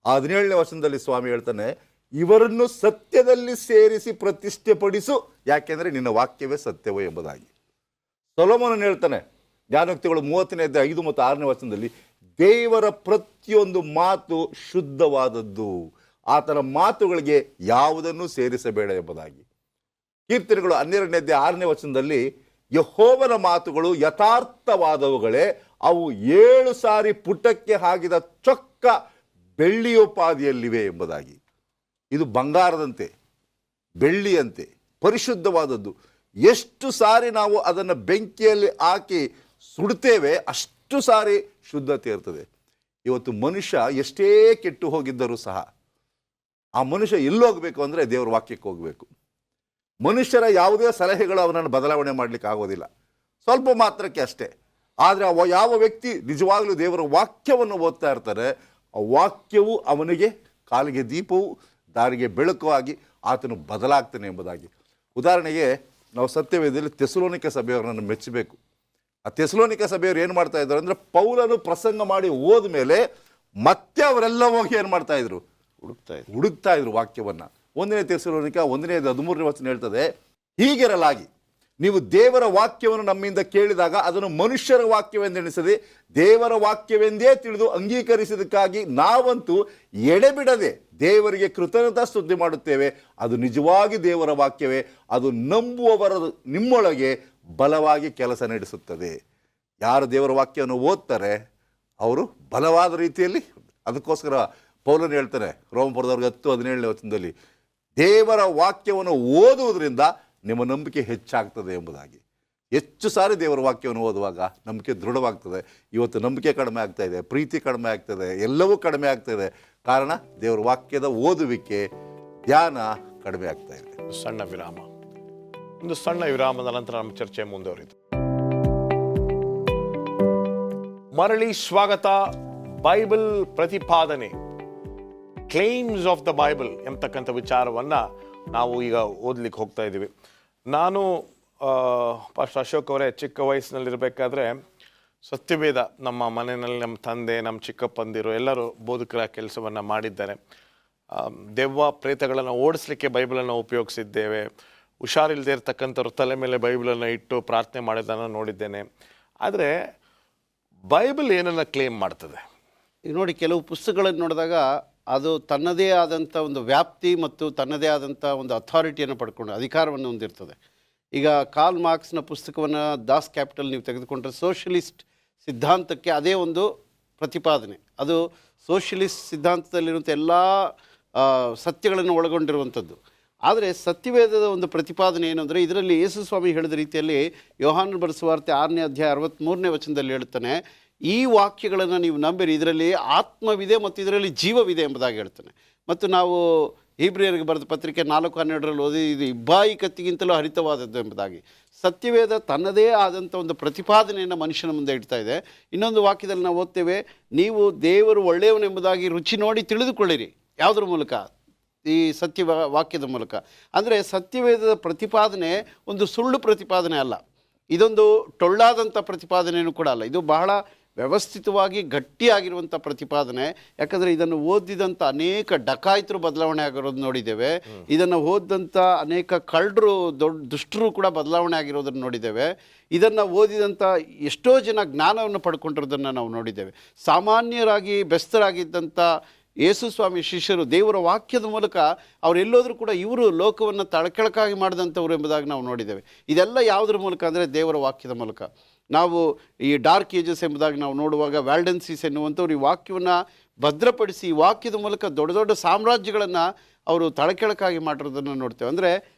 ಆ 17ನೇ ವಚನದಲ್ಲಿ ಸ್ವಾಮಿ ಹೇಳ್ತಾನೆ, ಇವರನ್ನು ಸತ್ಯದಲ್ಲಿ ಸೇರಿಸಿ ಪ್ರತಿಷ್ಠೆಪಡಿಸು, ಯಾಕೆಂದರೆ ನಿನ್ನ ವಾಕ್ಯವೇ ಸತ್ಯವೋ ಎಂಬುದಾಗಿ. ಸೊಲೊಮೋನನು ಹೇಳ್ತಾನೆ ಜ್ಞಾನೋಕ್ತಿಗಳು 30ನೇ ಅಧ್ಯಾಯ 5 ಮತ್ತು 6ನೇ ವಚನದಲ್ಲಿ, ದೇವರ ಪ್ರತಿಯೊಂದು ಮಾತು ಶುದ್ಧವಾದದ್ದು, ಆತನ ಮಾತುಗಳಿಗೆ ಯಾವುದನ್ನು ಸೇರಿಸಬೇಡ ಎಂಬುದಾಗಿ. ಕೀರ್ತನೆಗಳು 12ನೇ ಅಧ್ಯಾಯ 6ನೇ ವಚನದಲ್ಲಿ, ಯೆಹೋವನ ಮಾತುಗಳು ಯಥಾರ್ಥವಾದವುಗಳೇ, ಅವು 7 ಸಾರಿ ಪುಟಕ್ಕೆ ಹಾಕಿದ ಚೊಕ್ಕ ಬೆಳ್ಳಿಯೋಪಾದಿಯಲ್ಲಿವೆ ಎಂಬುದಾಗಿ. ಇದು ಬಂಗಾರದಂತೆ, ಬೆಳ್ಳಿಯಂತೆ ಪರಿಶುದ್ಧವಾದದ್ದು. ಎಷ್ಟು ಸಾರಿ ನಾವು ಅದನ್ನು ಬೆಂಕಿಯಲ್ಲಿ ಹಾಕಿ ಸುಡ್ತೇವೆ ಅಷ್ಟು ಸಾರಿ ಶುದ್ಧತೆ ಇರ್ತದೆ. ಇವತ್ತು ಮನುಷ್ಯ ಎಷ್ಟೇ ಕೆಟ್ಟು ಹೋಗಿದ್ದರೂ ಸಹ ಆ ಮನುಷ್ಯ ಎಲ್ಲೋಗಬೇಕು ಅಂದರೆ ದೇವರ ವಾಕ್ಯಕ್ಕೆ ಹೋಗಬೇಕು. ಮನುಷ್ಯರ ಯಾವುದೇ ಸಲಹೆಗಳು ಅವನನ್ನು ಬದಲಾವಣೆ ಮಾಡಲಿಕ್ಕೆ ಆಗೋದಿಲ್ಲ, ಸ್ವಲ್ಪ ಮಾತ್ರಕ್ಕೆ ಅಷ್ಟೇ. ಆದರೆ ಯಾವ ವ್ಯಕ್ತಿ ನಿಜವಾಗಲೂ ದೇವರ ವಾಕ್ಯವನ್ನು ಓದ್ತಾ ಇರ್ತಾರೆ, ಆ ವಾಕ್ಯವು ಅವನಿಗೆ ಕಾಲಿಗೆ ದೀಪವು ದಾರಿಗೆ ಬೆಳಕು ಆಗಿ ಆತನು ಬದಲಾಗ್ತಾನೆ ಎಂಬುದಾಗಿ. ಉದಾಹರಣೆಗೆ ನಾವು ಸತ್ಯವೇದದಲ್ಲಿ ಥೆಸಲೋನಿಕ ಸಭೆಯವರನ್ನು ಮೆಚ್ಚಬೇಕು. ಆ ಥೆಸಲೋನಿಕ ಸಭೆಯವರು ಏನು ಮಾಡ್ತಾ ಇದ್ರು ಅಂದರೆ, ಪೌಲನು ಪ್ರಸಂಗ ಮಾಡಿ ಹೋದ್ಮೇಲೆ ಮತ್ತೆ ಅವರೆಲ್ಲ ಹೋಗಿ ಏನು ಮಾಡ್ತಾ ಇದ್ರು, ಹುಡುಕ್ತಾ ಇದ್ರು ವಾಕ್ಯವನ್ನು. 1ನೇ ಥೆಸಲೋನಿಕ 1:13 ಹೇಳ್ತದೆ, ಹೀಗಿರಲಾಗಿ ನೀವು ದೇವರ ವಾಕ್ಯವನ್ನು ನಮ್ಮಿಂದ ಕೇಳಿದಾಗ ಅದನ್ನು ಮನುಷ್ಯರ ವಾಕ್ಯವೆಂದೆಣಿಸದೆ ದೇವರ ವಾಕ್ಯವೆಂದೇ ತಿಳಿದು ಅಂಗೀಕರಿಸಿದಕ್ಕಾಗಿ ನಾವಂತೂ ಎಡೆಬಿಡದೆ ದೇವರಿಗೆ ಕೃತಜ್ಞತಾ ಸ್ತುತಿ ಮಾಡುತ್ತೇವೆ. ಅದು ನಿಜವಾಗಿ ದೇವರ ವಾಕ್ಯವೇ, ಅದು ನಂಬುವವರ ನಿಮ್ಮೊಳಗೆ ಬಲವಾಗಿ ಕೆಲಸ ನಡೆಸುತ್ತದೆ. ಯಾರು ದೇವರ ವಾಕ್ಯವನ್ನು ಓದ್ತಾರೆ ಅವರು ಬಲವಾದ ರೀತಿಯಲ್ಲಿ, ಅದಕ್ಕೋಸ್ಕರ ಪೌಲನು ಹೇಳ್ತಾರೆ ರೋಮಪುರದವ್ರಿಗೆ 10:17 ದೇವರ ವಾಕ್ಯವನ್ನು ಓದುವುದರಿಂದ ನಿಮ್ಮ ನಂಬಿಕೆ ಹೆಚ್ಚಾಗ್ತದೆ ಎಂಬುದಾಗಿ. ಹೆಚ್ಚು ಸಾರಿ ದೇವರ ವಾಕ್ಯವನ್ನು ಓದುವಾಗ ನಂಬಿಕೆ ದೃಢವಾಗ್ತದೆ. ಇವತ್ತು ನಂಬಿಕೆ ಕಡಿಮೆ ಆಗ್ತಾ ಇದೆ, ಪ್ರೀತಿ ಕಡಿಮೆ ಆಗ್ತದೆ, ಎಲ್ಲವೂ ಕಡಿಮೆ ಆಗ್ತಾಯಿದೆ. ಕಾರಣ ದೇವರ ವಾಕ್ಯದ ಓದುವಿಕೆ, ಧ್ಯಾನ ಕಡಿಮೆ ಆಗ್ತಾ ಇದೆ. ಸಣ್ಣ ವಿರಾಮ. ಒಂದು ಸಣ್ಣ ವಿರಾಮದ ನಂತರ ನಮ್ಮ ಚರ್ಚೆ ಮುಂದುವರಿತು. ಮರಳಿ ಸ್ವಾಗತ. ಬೈಬಲ್ ಪ್ರತಿಪಾದನೆ, ಕ್ಲೇಮ್ಸ್ ಆಫ್ ದ ಬೈಬಲ್ ಎಂಬತಕ್ಕಂಥ ವಿಚಾರವನ್ನು ನಾವು ಈಗ ಓದಲಿಕ್ಕೆ ಹೋಗ್ತಾ ಇದ್ದೀವಿ. ನಾನು ಪಾಸ್ಟರ್ ಅಶೋಕ್ ಅವರೇ ಚಿಕ್ಕ ವಯಸ್ಸಿನಲ್ಲಿರಬೇಕಾದ್ರೆ ಸತ್ಯವೇದ ನಮ್ಮ ಮನೆಯಲ್ಲಿ ನಮ್ಮ ತಂದೆ, ನಮ್ಮ ಚಿಕ್ಕಪ್ಪಂದಿರು ಎಲ್ಲರೂ ಬೋಧಕರ ಕೆಲಸವನ್ನು ಮಾಡಿದ್ದಾರೆ. ದೆವ್ವ ಪ್ರೇತಗಳನ್ನು ಓಡಿಸ್ಲಿಕ್ಕೆ ಬೈಬಲನ್ನು ಉಪಯೋಗಿಸಿದ್ದೇವೆ. ಹುಷಾರಿಲ್ಲದೆ ಇರ್ತಕ್ಕಂಥವ್ರ ತಲೆ ಮೇಲೆ ಬೈಬಲನ್ನು ಇಟ್ಟು ಪ್ರಾರ್ಥನೆ ಮಾಡೋದನ್ನು ನೋಡಿದ್ದೇನೆ. ಆದರೆ ಬೈಬಲ್ ಏನನ್ನು ಕ್ಲೇಮ್ ಮಾಡ್ತದೆ? ಈಗ ನೋಡಿ, ಕೆಲವು ಪುಸ್ತಕಗಳನ್ನು ನೋಡಿದಾಗ ಅದು ತನ್ನದೇ ಆದಂಥ ಒಂದು ವ್ಯಾಪ್ತಿ ಮತ್ತು ತನ್ನದೇ ಆದಂಥ ಒಂದು ಅಥಾರಿಟಿಯನ್ನು ಪಡ್ಕೊಂಡು ಅಧಿಕಾರವನ್ನು ಹೊಂದಿರ್ತದೆ. ಈಗ ಕಾರ್ಲ್ ಮಾರ್ಕ್ಸ್ನ ಪುಸ್ತಕವನ್ನು ದಾಸ್ ಕ್ಯಾಪಿಟಲ್ ನೀವು ತೆಗೆದುಕೊಂಡ್ರೆ ಸೋಷಲಿಸ್ಟ್ ಸಿದ್ಧಾಂತಕ್ಕೆ ಅದೇ ಒಂದು ಪ್ರತಿಪಾದನೆ. ಅದು ಸೋಷಲಿಸ್ಟ್ ಸಿದ್ಧಾಂತದಲ್ಲಿರುವಂಥ ಎಲ್ಲ ಸತ್ಯಗಳನ್ನು ಒಳಗೊಂಡಿರುವಂಥದ್ದು. ಆದರೆ ಸತ್ಯವೇದದ ಒಂದು ಪ್ರತಿಪಾದನೆ ಏನು ಅಂದರೆ, ಇದರಲ್ಲಿ ಯೇಸು ಸ್ವಾಮಿ ಹೇಳಿದ ರೀತಿಯಲ್ಲಿ ಯೋಹಾನನ ಬರೆದ ಸುವಾರ್ತೆ 6ನೇ ಅಧ್ಯಾಯ 63ನೇ ಹೇಳ್ತಾನೆ, ಈ ವಾಕ್ಯಗಳನ್ನು ನೀವು ನಂಬಿರಿ, ಇದರಲ್ಲಿ ಆತ್ಮವಿದೆ ಮತ್ತು ಇದರಲ್ಲಿ ಜೀವವಿದೆ ಎಂಬುದಾಗಿ ಹೇಳ್ತಾನೆ. ಮತ್ತು ನಾವು ಹೀಬ್ರಿಯರಿಗೆ ಬರೆದ ಪತ್ರಿಕೆ 4:12 ಓದಿ, ಇದು ಇಬ್ಬಾಯಿ ಕತ್ತಿಗಿಂತಲೂ ಹರಿತವಾದದ್ದು ಎಂಬುದಾಗಿ. ಸತ್ಯವೇದ ತನ್ನದೇ ಆದಂಥ ಒಂದು ಪ್ರತಿಪಾದನೆಯನ್ನು ಮನುಷ್ಯನ ಮುಂದೆ ಇಡ್ತಾ ಇದೆ. ಇನ್ನೊಂದು ವಾಕ್ಯದಲ್ಲಿ ನಾವು ಓದ್ತೇವೆ, ನೀವು ದೇವರು ಒಳ್ಳೆಯವನೆಂಬುದಾಗಿ ರುಚಿ ನೋಡಿ ತಿಳಿದುಕೊಳ್ಳಿರಿ. ಯಾವುದ್ರ ಮೂಲಕ? ಈ ಸತ್ಯ ವಾಕ್ಯದ ಮೂಲಕ. ಅಂದರೆ ಸತ್ಯವೇದದ ಪ್ರತಿಪಾದನೆ ಒಂದು ಸುಳ್ಳು ಪ್ರತಿಪಾದನೆ ಅಲ್ಲ, ಇದೊಂದು ಟೊಳ್ಳಾದಂಥ ಪ್ರತಿಪಾದನೆಯೂ ಕೂಡ ಅಲ್ಲ. ಇದು ಬಹಳ ವ್ಯವಸ್ಥಿತವಾಗಿ ಗಟ್ಟಿಯಾಗಿರುವಂಥ ಪ್ರತಿಪಾದನೆ. ಯಾಕಂದರೆ ಇದನ್ನು ಓದಿದಂಥ ಅನೇಕ ಡಕಾಯಿತರು ಬದಲಾವಣೆ ಆಗಿರೋದು ನೋಡಿದ್ದೇವೆ. ಇದನ್ನು ಓದಿದಂಥ ಅನೇಕ ಕಳ್ಳರು, ದುಷ್ಟರು ಕೂಡ ಬದಲಾವಣೆ ಆಗಿರೋದನ್ನು ನೋಡಿದ್ದೇವೆ. ಇದನ್ನು ಓದಿದಂಥ ಎಷ್ಟೋ ಜನ ಜ್ಞಾನವನ್ನು ಪಡ್ಕೊಂಡಿರೋದನ್ನು ನಾವು ನೋಡಿದ್ದೇವೆ. ಸಾಮಾನ್ಯರಾಗಿ ಬೆಸ್ತರಾಗಿದ್ದಂಥ ಯೇಸು ಸ್ವಾಮಿ ಶಿಷ್ಯರು ದೇವರ ವಾಕ್ಯದ ಮೂಲಕ ಅವರೆಲ್ಲೋದ್ರೂ ಕೂಡ ಇವರು ಲೋಕವನ್ನು ತಳಕೆಳಕಾಗಿ ಮಾಡಿದಂಥವ್ರು ಎಂಬುದಾಗಿ ನಾವು ನೋಡಿದ್ದೇವೆ. ಇದೆಲ್ಲ ಯಾವುದ್ರ ಮೂಲಕ ಅಂದರೆ ದೇವರ ವಾಕ್ಯದ ಮೂಲಕ. ನಾವು ಈ ಡಾರ್ಕ್ ಏಜಸ್ ಎಂಬುದಾಗಿ ನಾವು ನೋಡುವಾಗ ವ್ಯಾಲ್ಡೆನ್ಸೀಸ್ ಎನ್ನುವಂಥವ್ರು ಈ ವಾಕ್ಯವನ್ನು ಭದ್ರಪಡಿಸಿ ಈ ವಾಕ್ಯದ ಮೂಲಕ ದೊಡ್ಡ ದೊಡ್ಡ ಸಾಮ್ರಾಜ್ಯಗಳನ್ನು ಅವರು ತಳಕೆಳಕಾಗಿ ಮಾಡಿರೋದನ್ನು ನೋಡ್ತೇವೆ. ಅಂದರೆ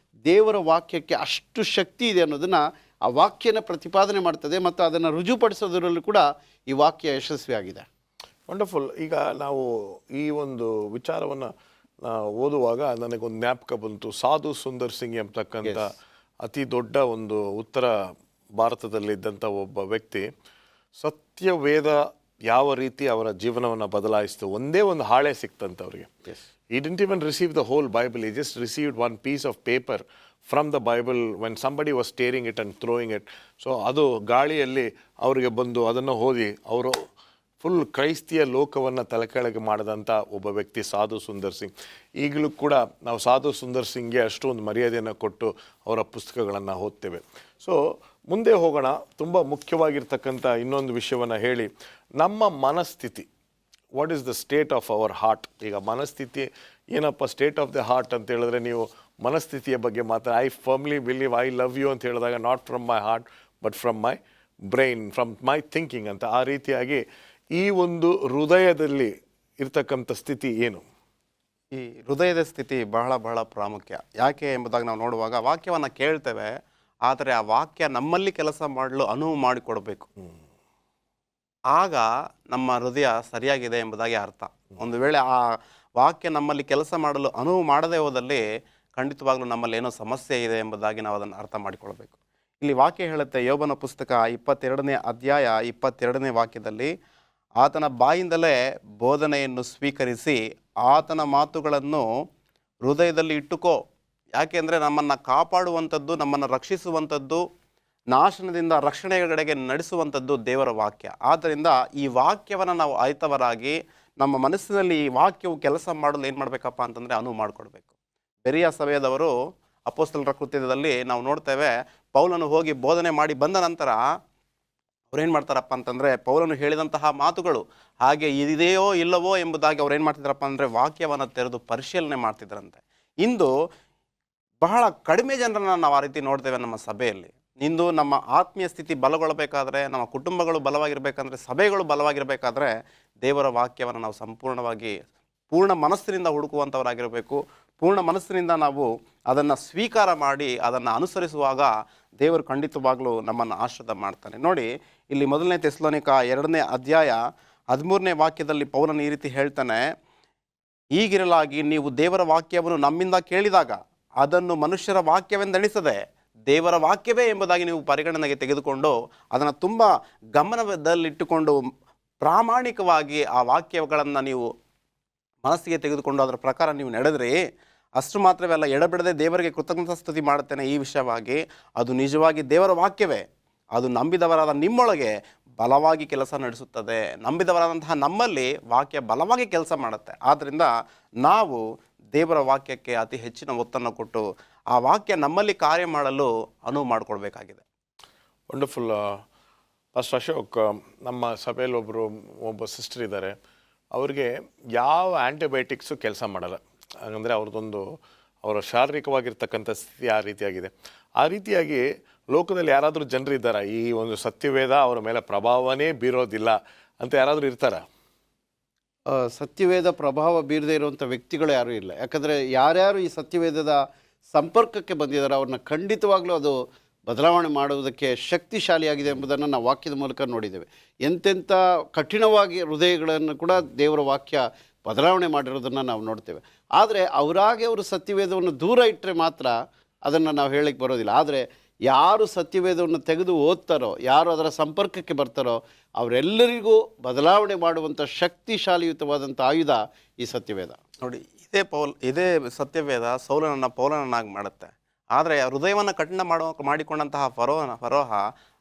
ದೇವರ ವಾಕ್ಯಕ್ಕೆ ಅಷ್ಟು ಶಕ್ತಿ ಇದೆ ಅನ್ನೋದನ್ನು ಆ ವಾಕ್ಯನ ಪ್ರತಿಪಾದನೆ ಮಾಡ್ತದೆ ಮತ್ತು ಅದನ್ನು ರುಜುಪಡಿಸೋದರಲ್ಲೂ ಕೂಡ ಈ ವಾಕ್ಯ ಯಶಸ್ವಿಯಾಗಿದೆ. ವಂಡರ್ಫುಲ್. ಈಗ ನಾವು ಈ ಒಂದು ವಿಚಾರವನ್ನು ಓದುವಾಗ ನನಗೊಂದು ಜ್ಞಾಪಕ ಬಂತು. ಸಾಧು ಸುಂದರ್ ಸಿಂಗ್ ಎಂಬತಕ್ಕಂಥ ಅತಿ ದೊಡ್ಡ ಒಂದು ಉತ್ತರ ಭಾರತದಲ್ಲಿದ್ದಂಥ ಒಬ್ಬ ವ್ಯಕ್ತಿ, ಸತ್ಯವೇದ ಯಾವ ರೀತಿ ಅವರ ಜೀವನವನ್ನು ಬದಲಾಯಿಸ್ತು. ಒಂದೇ ಒಂದು ಹಾಳೆ ಸಿಕ್ತಂತೆ ಅವರಿಗೆ. He didn't even receive the whole Bible. He just received one piece of paper from the Bible when somebody was tearing it and throwing it. So ಅದು ಗಾಳಿಯಲ್ಲಿ ಅವರಿಗೆ ಬಂದು ಅದನ್ನು ಓದಿ ಅವರು ಫುಲ್ ಕ್ರೈಸ್ತಿಯ ಲೋಕವನ್ನು ತಲೆಕೆಳಗೆ ಮಾಡಿದಂಥ ಒಬ್ಬ ವ್ಯಕ್ತಿ ಸಾಧು ಸುಂದರ್ ಸಿಂಗ್. ಈಗಲೂ ಕೂಡ ನಾವು ಸಾಧು ಸುಂದರ್ ಸಿಂಗ್ಗೆ ಅಷ್ಟೊಂದು ಮರ್ಯಾದೆಯನ್ನು ಕೊಟ್ಟು ಅವರ ಪುಸ್ತಕಗಳನ್ನು ಓದ್ತೇವೆ. ಸೊ ಮುಂದೆ ಹೋಗೋಣ. ತುಂಬ ಮುಖ್ಯವಾಗಿರ್ತಕ್ಕಂಥ ಇನ್ನೊಂದು ವಿಷಯವನ್ನು ಹೇಳಿ, ನಮ್ಮ ಮನಸ್ಥಿತಿ, what is the state of our heart. ಈಗ ಮನಸ್ಥಿತಿ ಏನಪ್ಪ ಸ್ಟೇಟ್ ಆಫ್ ದ ಹಾರ್ಟ್ ಅಂತ ಹೇಳಿದ್ರೆ, ನೀವು ಮನಸ್ಥಿತಿಯ ಬಗ್ಗೆ I firmly believe I love you ಅಂತ ಹೇಳಿದಾಗ not from my heart but from my brain, from my thinking ಅಂತ. ಆ ರೀತಿಯಾಗಿ ಈ ಒಂದು ಹೃದಯದಲ್ಲಿ ಇರ್ತಕ್ಕಂಥ ಸ್ಥಿತಿ ಏನು? ಈ ಹೃದಯದ ಸ್ಥಿತಿ ಬಹಳ ಬಹಳ ಪ್ರಾಮುಖ್ಯ. ಯಾಕೆ ಎಂಬುದಾಗಿ ನಾವು ನೋಡುವಾಗ ವಾಕ್ಯವನ್ನು ಕೇಳ್ತೇವೆ, ಆದರೆ ಆ ವಾಕ್ಯ ನಮ್ಮಲ್ಲಿ ಕೆಲಸ ಮಾಡಲು ಅನುವು ಮಾಡಿಕೊಡ್ಬೇಕು. ಆಗ ನಮ್ಮ ಹೃದಯ ಸರಿಯಾಗಿದೆ ಎಂಬುದಾಗಿ ಅರ್ಥ. ಒಂದು ವೇಳೆ ಆ ವಾಕ್ಯ ನಮ್ಮಲ್ಲಿ ಕೆಲಸ ಮಾಡಲು ಅನುವು ಮಾಡದೇ ಹೋದಲ್ಲಿ ಖಂಡಿತವಾಗ್ಲೂ ನಮ್ಮಲ್ಲಿ ಏನೋ ಸಮಸ್ಯೆ ಇದೆ ಎಂಬುದಾಗಿ ನಾವು ಅದನ್ನು ಅರ್ಥ ಮಾಡಿಕೊಳ್ಬೇಕು. ಇಲ್ಲಿ ವಾಕ್ಯ ಹೇಳುತ್ತೆ, ಯೋಬನ ಪುಸ್ತಕ 22ನೇ ಅಧ್ಯಾಯ 22ನೇ ವಾಕ್ಯದಲ್ಲಿ, ಆತನ ಬಾಯಿಂದಲೇ ಬೋಧನೆಯನ್ನು ಸ್ವೀಕರಿಸಿ ಆತನ ಮಾತುಗಳನ್ನು ಹೃದಯದಲ್ಲಿ ಇಟ್ಟುಕೋ. ಯಾಕೆಂದರೆ ನಮ್ಮನ್ನು ಕಾಪಾಡುವಂಥದ್ದು, ನಮ್ಮನ್ನು ರಕ್ಷಿಸುವಂಥದ್ದು, ನಾಶನದಿಂದ ರಕ್ಷಣೆಗಡೆಗೆ ನಡೆಸುವಂಥದ್ದು ದೇವರ ವಾಕ್ಯ. ಆದ್ದರಿಂದ ಈ ವಾಕ್ಯವನ್ನು ನಾವು ಆಯ್ತವರಾಗಿ ನಮ್ಮ ಮನಸ್ಸಿನಲ್ಲಿ ಈ ವಾಕ್ಯವು ಕೆಲಸ ಮಾಡಲು ಏನು ಮಾಡಬೇಕಪ್ಪ ಅಂತಂದರೆ ಅನುವು ಮಾಡಿಕೊಡ್ಬೇಕು. ಬೆರೆಯ ಸಭೆಯದವರು ಅಪೊಸ್ತಲರ ಕೃತ್ಯದಲ್ಲಿ ನಾವು ನೋಡ್ತೇವೆ, ಪೌಲನು ಹೋಗಿ ಬೋಧನೆ ಮಾಡಿ ಬಂದ ನಂತರ ಅವ್ರೇನು ಮಾಡ್ತಾರಪ್ಪ ಅಂತಂದರೆ ಪೌಲನು ಹೇಳಿದಂತಹ ಮಾತುಗಳು ಹಾಗೆ ಇದೆಯೋ ಇಲ್ಲವೋ ಎಂಬುದಾಗಿ ಅವ್ರು ಏನು ಮಾಡ್ತಿದ್ರಪ್ಪ ಅಂದರೆ ವಾಕ್ಯವನ್ನು ತೆರೆದು ಪರಿಶೀಲನೆ ಮಾಡ್ತಿದ್ರಂತೆ. ಇಂದು ಬಹಳ ಕಡಿಮೆ ಜನರನ್ನು ನಾವು ಆ ರೀತಿ ನೋಡ್ತೇವೆ ನಮ್ಮ ಸಭೆಯಲ್ಲಿ. ಇಂದು ನಮ್ಮ ಆತ್ಮೀಯ ಸ್ಥಿತಿ ಬಲಗೊಳ್ಳಬೇಕಾದ್ರೆ, ನಮ್ಮ ಕುಟುಂಬಗಳು ಬಲವಾಗಿರಬೇಕಂದ್ರೆ, ಸಭೆಗಳು ಬಲವಾಗಿರಬೇಕಾದ್ರೆ ದೇವರ ವಾಕ್ಯವನ್ನು ನಾವು ಸಂಪೂರ್ಣವಾಗಿ ಪೂರ್ಣ ಮನಸ್ಸಿನಿಂದ ಹುಡುಕುವಂಥವರಾಗಿರಬೇಕು. ಪೂರ್ಣ ಮನಸ್ಸಿನಿಂದ ನಾವು ಅದನ್ನು ಸ್ವೀಕಾರ ಮಾಡಿ ಅದನ್ನು ಅನುಸರಿಸುವಾಗ ದೇವರು ಖಂಡಿತವಾಗ್ಲೂ ನಮ್ಮನ್ನು ಆಶೀರ್ವಾದ ಮಾಡ್ತಾನೆ. ನೋಡಿ, ಇಲ್ಲಿ 1ನೇ ಥೆಸಲೋನಿಕ 2ನೇ ಅಧ್ಯಾಯ 13ನೇ ವಾಕ್ಯದಲ್ಲಿ ಪೌಲನು ಈ ರೀತಿ ಹೇಳ್ತಾನೆ, ಹೀಗಿರಲಾಗಿ ನೀವು ದೇವರ ವಾಕ್ಯವನ್ನು ನಮ್ಮಿಂದ ಕೇಳಿದಾಗ ಅದನ್ನು ಮನುಷ್ಯರ ವಾಕ್ಯವೆಂದೆಣಿಸದೆ ದೇವರ ವಾಕ್ಯವೇ ಎಂಬುದಾಗಿ ನೀವು ಪರಿಗಣನೆಗೆ ತೆಗೆದುಕೊಂಡು ಅದನ್ನು ತುಂಬ ಗಮನದಲ್ಲಿಟ್ಟುಕೊಂಡು ಪ್ರಾಮಾಣಿಕವಾಗಿ ಆ ವಾಕ್ಯಗಳನ್ನು ನೀವು ಮನಸ್ಸಿಗೆ ತೆಗೆದುಕೊಂಡು ಅದರ ಪ್ರಕಾರ ನೀವು ನಡೆದ್ರಿ. ಅಷ್ಟು ಮಾತ್ರವೇ ಅಲ್ಲ, ಎಡಬಿಡದೆ ದೇವರಿಗೆ ಕೃತಜ್ಞತಾ ಸ್ತುತಿ ಮಾಡುತ್ತೇನೆ ಈ ವಿಷಯವಾಗಿ. ಅದು ನಿಜವಾಗಿ ದೇವರ ವಾಕ್ಯವೇ, ಅದು ನಂಬಿದವರಾದ ನಿಮ್ಮೊಳಗೆ ಬಲವಾಗಿ ಕೆಲಸ ನಡೆಸುತ್ತದೆ. ನಂಬಿದವರಾದಂತಹ ನಮ್ಮಲ್ಲಿ ವಾಕ್ಯ ಬಲವಾಗಿ ಕೆಲಸ ಮಾಡುತ್ತೆ. ಆದ್ದರಿಂದ ನಾವು ದೇವರ ವಾಕ್ಯಕ್ಕೆ ಅತಿ ಹೆಚ್ಚಿನ ಒತ್ತನ್ನು ಕೊಟ್ಟು ಆ ವಾಕ್ಯ ನಮ್ಮಲ್ಲಿ ಕಾರ್ಯ ಮಾಡಲು ಅನುವು ಮಾಡಿಕೊಡ್ಬೇಕಾಗಿದೆ. ವಂಡರ್ಫುಲ್. ಫಸ್ಟ್ ಅಶೋಕ್, ನಮ್ಮ ಸಭೆಯಲ್ಲಿ ಒಬ್ಬ ಸಿಸ್ಟರ್ ಇದ್ದಾರೆ, ಅವ್ರಿಗೆ ಯಾವ ಆ್ಯಂಟಿಬಯೋಟಿಕ್ಸು ಕೆಲಸ ಮಾಡಲ್ಲ. ಹಾಗಂದರೆ ಅವರ ಶಾರೀರಿಕವಾಗಿರ್ತಕ್ಕಂಥ ಸ್ಥಿತಿ ಆ ರೀತಿಯಾಗಿದೆ. ಆ ರೀತಿಯಾಗಿ ಲೋಕದಲ್ಲಿ ಯಾರಾದರೂ ಜನರು ಇದ್ದಾರಾ, ಈ ಒಂದು ಸತ್ಯವೇದ ಅವರ ಮೇಲೆ ಪ್ರಭಾವನೇ ಬೀರೋದಿಲ್ಲ ಅಂತ ಯಾರಾದರೂ ಇರ್ತಾರಾ? ಸತ್ಯವೇದ ಪ್ರಭಾವ ಬೀರದೇ ಇರುವಂಥ ವ್ಯಕ್ತಿಗಳು ಯಾರೂ ಇಲ್ಲ. ಯಾಕಂದರೆ ಯಾರ್ಯಾರು ಈ ಸತ್ಯವೇದದ ಸಂಪರ್ಕಕ್ಕೆ ಬಂದಿದ್ದಾರೆ ಅವ್ರನ್ನ ಖಂಡಿತವಾಗ್ಲೂ ಅದು ಬದಲಾವಣೆ ಮಾಡುವುದಕ್ಕೆ ಶಕ್ತಿಶಾಲಿಯಾಗಿದೆ ಎಂಬುದನ್ನು ನಾವು ವಾಕ್ಯದ ಮೂಲಕ ನೋಡಿದ್ದೇವೆ. ಎಂತೆಂಥ ಕಠಿಣವಾಗಿ ಹೃದಯಗಳನ್ನು ಕೂಡ ದೇವರ ವಾಕ್ಯ ಬದಲಾವಣೆ ಮಾಡಿರೋದನ್ನು ನಾವು ನೋಡ್ತೇವೆ. ಆದರೆ ಅವರಾಗೆ ಅವರು ಸತ್ಯವೇದವನ್ನು ದೂರ ಇಟ್ಟರೆ ಮಾತ್ರ ಅದನ್ನು ನಾವು ಹೇಳಲಿಕ್ಕೆ ಬರೋದಿಲ್ಲ. ಆದರೆ ಯಾರು ಸತ್ಯವೇದವನ್ನು ತೆಗೆದು ಓದ್ತಾರೋ, ಯಾರು ಅದರ ಸಂಪರ್ಕಕ್ಕೆ ಬರ್ತಾರೋ ಅವರೆಲ್ಲರಿಗೂ ಬದಲಾವಣೆ ಮಾಡುವಂಥ ಶಕ್ತಿಶಾಲಿಯುತವಾದಂಥ ಆಯುಧ ಈ ಸತ್ಯವೇದ. ನೋಡಿ, ಇದೇ ಸತ್ಯವೇದ ಪೌಲನನ್ನಾಗಿ ಮಾಡುತ್ತೆ. ಆದರೆ ಹೃದಯವನ್ನು ಕಠಿಣ ಮಾಡಿಕೊಂಡಂತಹ ಫರೋಹ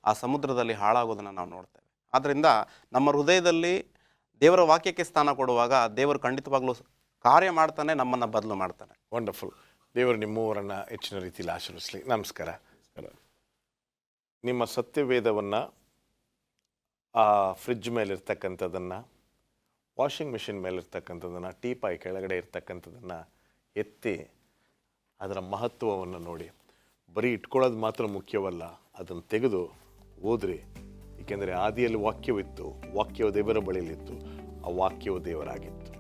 ಆ ಸಮುದ್ರದಲ್ಲಿ ಹಾಳಾಗೋದನ್ನು ನಾವು ನೋಡ್ತೇವೆ. ಆದ್ದರಿಂದ ನಮ್ಮ ಹೃದಯದಲ್ಲಿ ದೇವರ ವಾಕ್ಯಕ್ಕೆ ಸ್ಥಾನ ಕೊಡುವಾಗ ದೇವರು ಖಂಡಿತವಾಗ್ಲೂ ಕಾರ್ಯ ಮಾಡ್ತಾನೆ, ನಮ್ಮನ್ನು ಬದಲು ಮಾಡ್ತಾನೆ. ವಂಡರ್ಫುಲ್. ದೇವರು ನಿಮ್ಮೂರನ್ನು ಹೆಚ್ಚಿನ ರೀತಿಯಲ್ಲಿ ಆಶೀರ್ವಿಸಲಿ. ನಮಸ್ಕಾರ. ನಿಮ್ಮ ಸತ್ಯವೇದವನ್ನು ಆ ಫ್ರಿಡ್ಜ್ ಮೇಲಿರ್ತಕ್ಕಂಥದ್ದನ್ನು, ವಾಷಿಂಗ್ ಮಿಷಿನ್ ಮೇಲಿರ್ತಕ್ಕಂಥದ್ದನ್ನು, ಟೀಪಾಯಿ ಕೆಳಗಡೆ ಇರ್ತಕ್ಕಂಥದ್ದನ್ನು ಎತ್ತಿ ಅದರ ಮಹತ್ವವನ್ನು ನೋಡಿ. ಬರೀ ಇಟ್ಕೊಳ್ಳೋದು ಮಾತ್ರ ಮುಖ್ಯವಲ್ಲ, ಅದನ್ನು ತೆಗೆದು ಓದ್ರಿ. ಏಕೆಂದರೆ ಆದಿಯಲ್ಲಿ ವಾಕ್ಯವಿತ್ತು, ವಾಕ್ಯವು ದೇವರ ಬಳಿಯಲ್ಲಿತ್ತು, ಆ ವಾಕ್ಯವು ದೇವರಾಗಿತ್ತು.